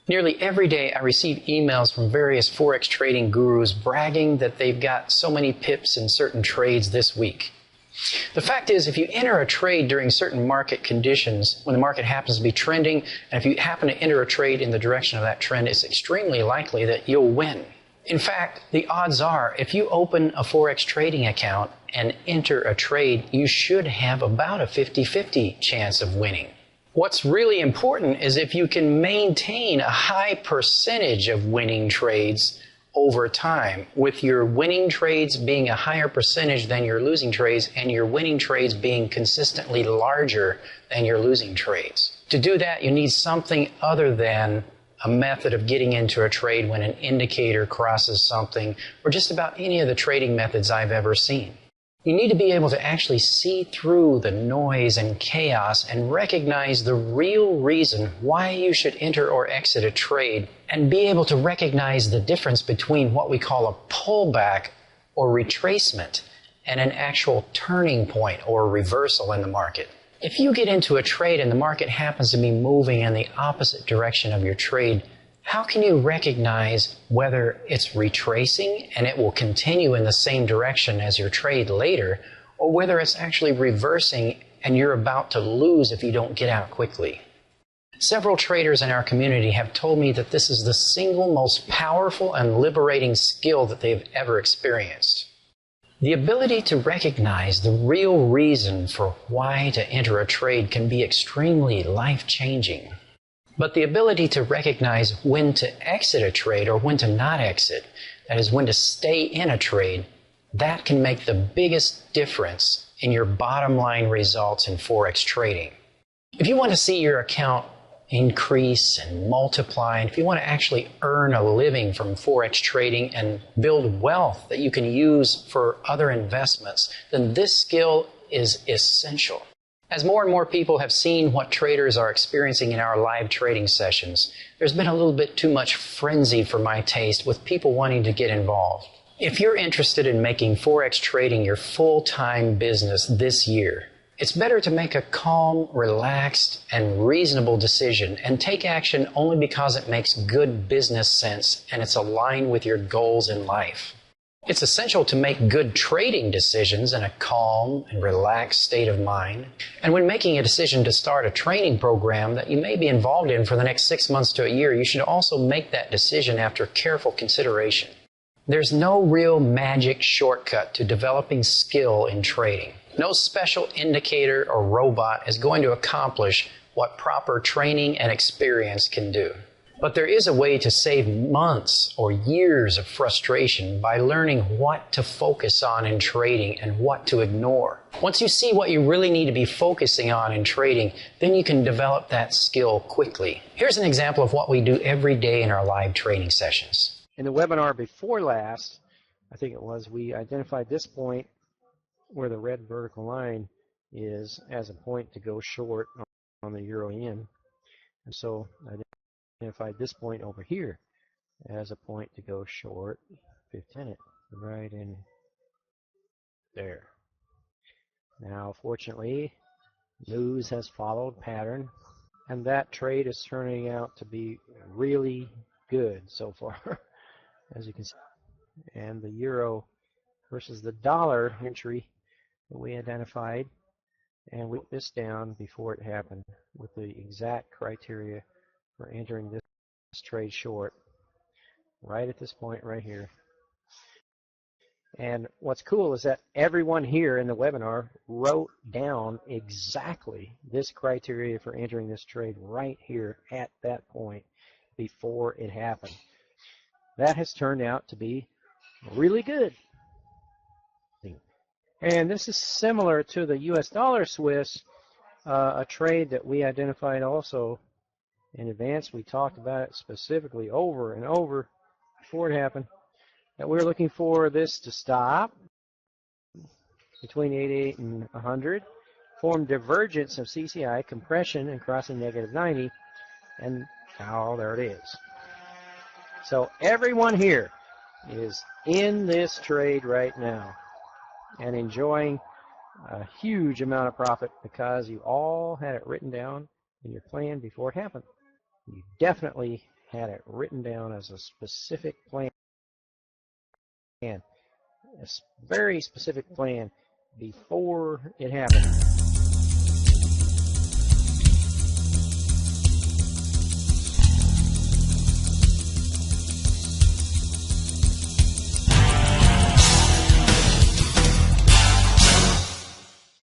Nearly every day I receive emails from various Forex trading gurus bragging that they've got so many pips in certain trades this week. The fact is, if you enter a trade during certain market conditions, when the market happens to be trending, and if you happen to enter a trade in the direction of that trend, it's extremely likely that you'll win. In fact, the odds are, if you open a Forex trading account and enter a trade, you should have about a 50-50 chance of winning. What's really important is if you can maintain a high percentage of winning trades over time, with your winning trades being a higher percentage than your losing trades and your winning trades being consistently larger than your losing trades. To do that, you need something other than a method of getting into a trade when an indicator crosses something, or just about any of the trading methods I've ever seen. You need to be able to actually see through the noise and chaos and recognize the real reason why you should enter or exit a trade, and be able to recognize the difference between what we call a pullback or retracement and an actual turning point or reversal in the market. If you get into a trade and the market happens to be moving in the opposite direction of your trade, how can you recognize whether it's retracing and it will continue in the same direction as your trade later, or whether it's actually reversing and you're about to lose if you don't get out quickly? Several traders in our community have told me that this is the single most powerful and liberating skill that they've ever experienced. The ability to recognize the real reason for why to enter a trade can be extremely life-changing. But the ability to recognize when to exit a trade or when to not exit, that is, when to stay in a trade, that can make the biggest difference in your bottom line results in Forex trading. If you want to see your account increase and multiply, and if you want to actually earn a living from Forex trading and build wealth that you can use for other investments, then this skill is essential. As more and more people have seen what traders are experiencing in our live trading sessions, there's been a little bit too much frenzy for my taste with people wanting to get involved. If you're interested in making Forex trading your full-time business this year, it's better to make a calm, relaxed, and reasonable decision and take action only because it makes good business sense and it's aligned with your goals in life. It's essential to make good trading decisions in a calm and relaxed state of mind. And when making a decision to start a training program that you may be involved in for the next 6 months to a year, you should also make that decision after careful consideration. There's no real magic shortcut to developing skill in trading. No special indicator or robot is going to accomplish what proper training and experience can do. But there is a way to save months or years of frustration by learning what to focus on in trading and what to ignore. Once you see what you really need to be focusing on in trading, then you can develop that skill quickly. Here's an example of what we do every day in our live training sessions. In the webinar before last, I think it was, we identified this point where the red vertical line is as a point to go short on the euro yen. And so I identified this point over here as a point to go short 15 right in there. Now fortunately, news has followed pattern, and that trade is turning out to be really good so far, as you can see. And the euro versus the dollar entry that we identified, and we put this down before it happened with the exact criteria for entering this trade short right at this point right here. And what's cool is that everyone here in the webinar wrote down exactly this criteria for entering this trade right here at that point before it happened. That has turned out to be really good. And this is similar to the US dollar Swiss, a trade that we identified also in advance. We talked about it specifically over and over before it happened, that we're looking for this to stop between 88 and 100, form divergence of CCI, compression, and crossing negative 90, and now there it is. So everyone here is in this trade right now and enjoying a huge amount of profit because you all had it written down in your plan before it happened. You definitely had it written down as a specific plan, a very specific plan before it happened.